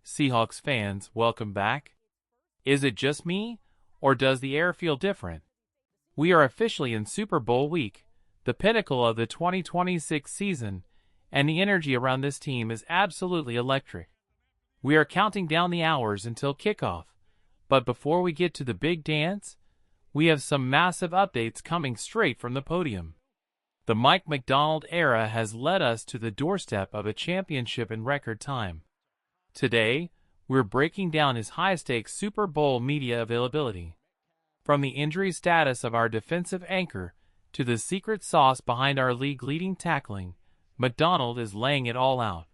Seahawks fans, welcome back. Is it just me, or does the air feel different? We are officially in Super Bowl week, the pinnacle of the 2026 season, and the energy around this team is absolutely electric. We are counting down the hours until kickoff, but before we get to the big dance, we have some massive updates coming straight from the podium. The Mike Macdonald era has led us to the doorstep of a championship in record time. Today, we're breaking down his high-stakes Super Bowl media availability. From the injury status of our defensive anchor to the secret sauce behind our league-leading tackling, Macdonald is laying it all out.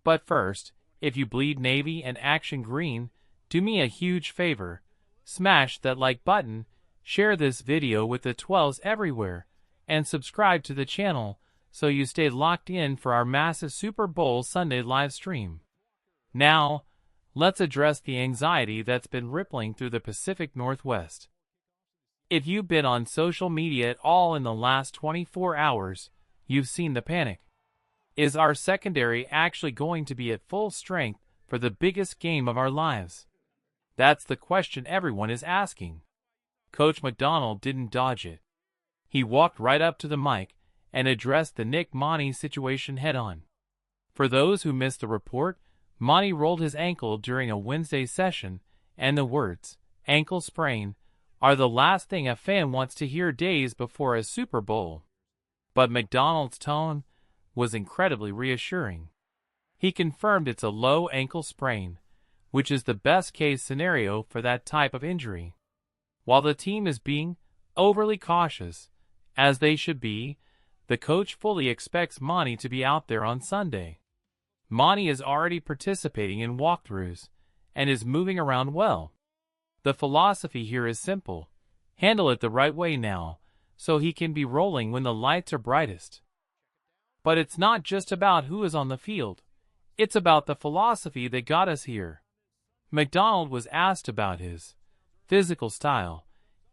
But first, if you bleed navy and action green, do me a huge favor. Smash that like button, share this video with the 12s everywhere, and subscribe to the channel so you stay locked in for our massive Super Bowl Sunday live stream. Now, let's address the anxiety that's been rippling through the Pacific Northwest. If you've been on social media at all in the last 24 hours, you've seen the panic. Is our secondary actually going to be at full strength for the biggest game of our lives? That's the question everyone is asking. Coach Macdonald didn't dodge it. He walked right up to the mic and addressed the Nick Monty situation head-on. For those who missed the report, Monty rolled his ankle during a Wednesday session, and the words, "ankle sprain," are the last thing a fan wants to hear days before a Super Bowl. But Macdonald's tone was incredibly reassuring. He confirmed it's a low ankle sprain, which is the best-case scenario for that type of injury. While the team is being overly cautious, as they should be, the coach fully expects Monty to be out there on Sunday. Monty is already participating in walkthroughs and is moving around well. The philosophy here is simple. Handle it the right way now, so he can be rolling when the lights are brightest. But it's not just about who is on the field. It's about the philosophy that got us here. Macdonald was asked about his physical style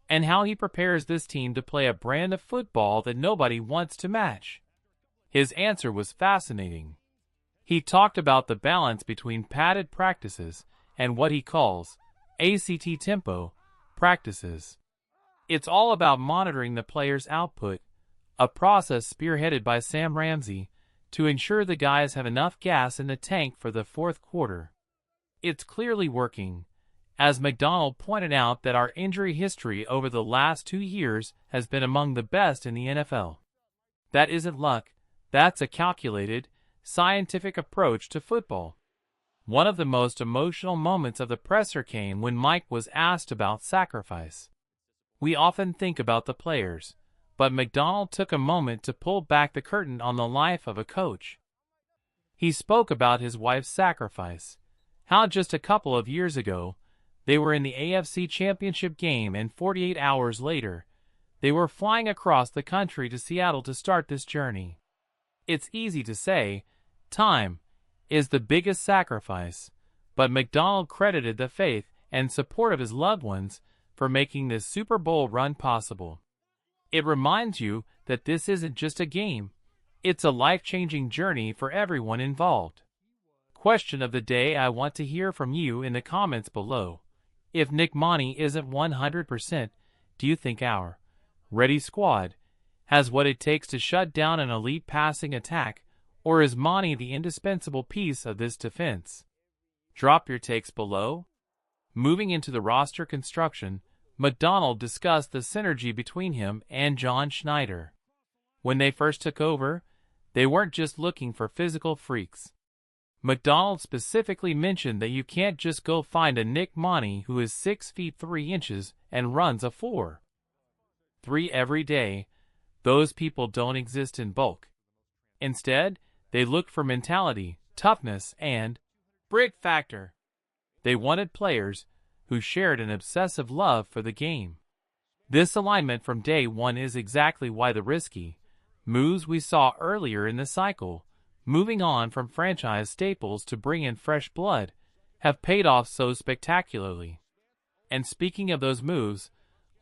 and how he prepares this team to play a brand of football that nobody wants to match. His answer was fascinating. He talked about the balance between padded practices and what he calls ACT tempo practices. It's all about monitoring the player's output, a process spearheaded by Sam Ramsey, to ensure the guys have enough gas in the tank for the fourth quarter. It's clearly working, as Macdonald pointed out that our injury history over the last 2 years has been among the best in the NFL. That isn't luck, that's a calculated, scientific approach to football. One of the most emotional moments of the presser came when Mike was asked about sacrifice. We often think about the players, but Macdonald took a moment to pull back the curtain on the life of a coach. He spoke about his wife's sacrifice, how just a couple of years ago, they were in the AFC Championship game and 48 hours later, they were flying across the country to Seattle to start this journey. It's easy to say, time is the biggest sacrifice, but Macdonald credited the faith and support of his loved ones for making this Super Bowl run possible. It reminds you that this isn't just a game, it's a life-changing journey for everyone involved. Question of the day: I want to hear from you in the comments below. If Nick Monty isn't 100%, do you think our ready squad has what it takes to shut down an elite passing attack, or is Monty the indispensable piece of this defense? Drop your takes below. Moving into the roster construction, Macdonald discussed the synergy between him and John Schneider. When they first took over, they weren't just looking for physical freaks. Macdonald specifically mentioned that you can't just go find a Nick Monty who is 6 feet 3 inches and runs a 4.3 every day. Those people don't exist in bulk. Instead, they looked for mentality, toughness, and brick factor. They wanted players who shared an obsessive love for the game. This alignment from day one is exactly why the risky moves we saw earlier in the cycle, moving on from franchise staples to bring in fresh blood, have paid off so spectacularly. And speaking of those moves,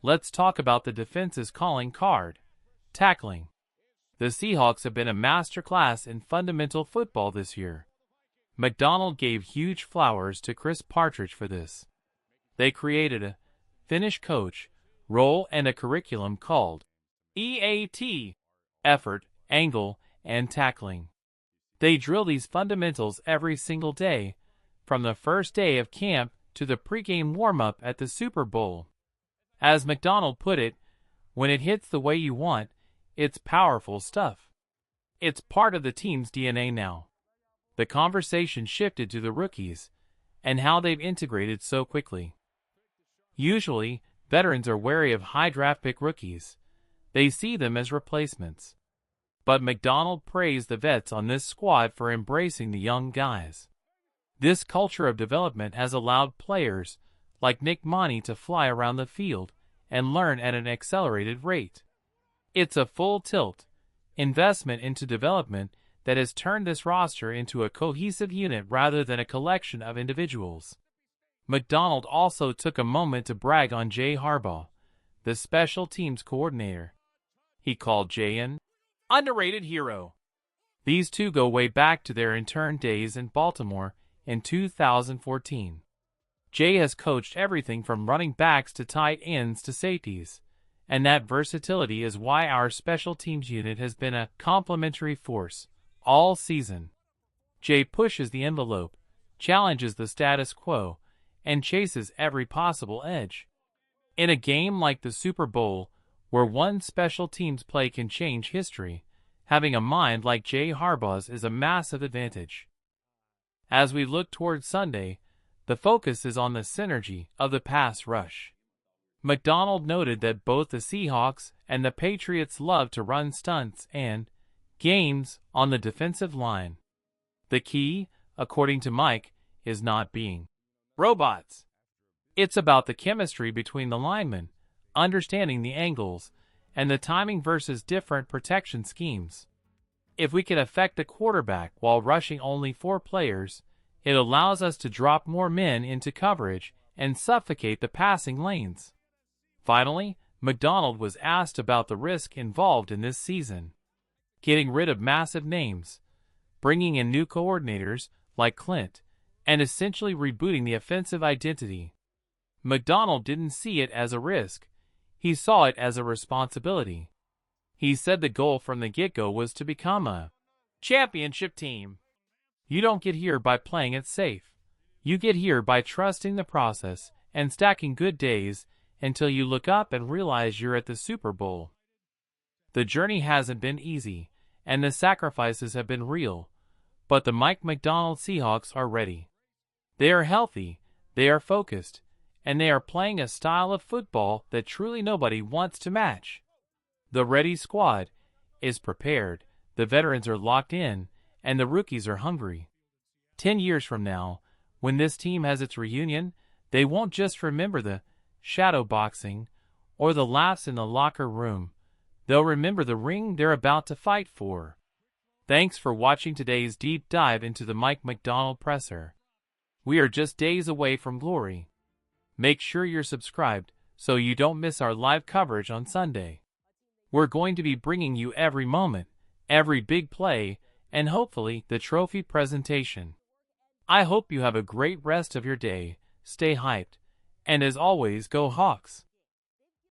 let's talk about the defense's calling card: tackling. The Seahawks have been a masterclass in fundamental football this year. Macdonald gave huge flowers to Chris Partridge for this. They created a Finnish coach role and a curriculum called EAT, effort, angle, and tackling. They drill these fundamentals every single day, from the first day of camp to the pregame warm-up at the Super Bowl. As Macdonald put it, when it hits the way you want, it's powerful stuff. It's part of the team's DNA now. The conversation shifted to the rookies and how they've integrated so quickly. Usually, veterans are wary of high draft pick rookies. They see them as replacements. But Macdonald praised the vets on this squad for embracing the young guys. This culture of development has allowed players like Nick Monty to fly around the field and learn at an accelerated rate. It's a full tilt investment into development that has turned this roster into a cohesive unit rather than a collection of individuals. Macdonald also took a moment to brag on Jay Harbaugh, the special teams coordinator. He called Jay an underrated hero. These two go way back to their intern days in Baltimore in 2014. Jay has coached everything from running backs to tight ends to safeties, and that versatility is why our special teams unit has been a complementary force all season. Jay pushes the envelope, challenges the status quo, and chases every possible edge. In a game like the Super Bowl, where one special teams play can change history, having a mind like Jay Harbaugh's is a massive advantage. As we look towards Sunday, the focus is on the synergy of the pass rush. Macdonald noted that both the Seahawks and the Patriots love to run stunts and games on the defensive line. The key, according to Mike, is not being robots. It's about the chemistry between the linemen, understanding the angles, and the timing versus different protection schemes. If we can affect the quarterback while rushing only 4 players, it allows us to drop more men into coverage and suffocate the passing lanes. Finally, Macdonald was asked about the risk involved in this season. Getting rid of massive names, bringing in new coordinators like Clint, and essentially rebooting the offensive identity. Macdonald didn't see it as a risk. He saw it as a responsibility. He said the goal from the get-go was to become a championship team. You don't get here by playing it safe. You get here by trusting the process and stacking good days until you look up and realize you're at the Super Bowl. The journey hasn't been easy, and the sacrifices have been real, but the Mike Macdonald Seahawks are ready. They are healthy, they are focused, and they are playing a style of football that truly nobody wants to match. The ready squad is prepared, the veterans are locked in, and the rookies are hungry. 10 years from now, when this team has its reunion, they won't just remember the shadow boxing or the laughs in the locker room. They'll remember the ring they're about to fight for. Thanks for watching today's deep dive into the Mike Macdonald presser. We are just days away from glory. Make sure you're subscribed so you don't miss our live coverage on Sunday. We're going to be bringing you every moment, every big play, and hopefully the trophy presentation. I hope you have a great rest of your day, stay hyped, and as always, go Hawks!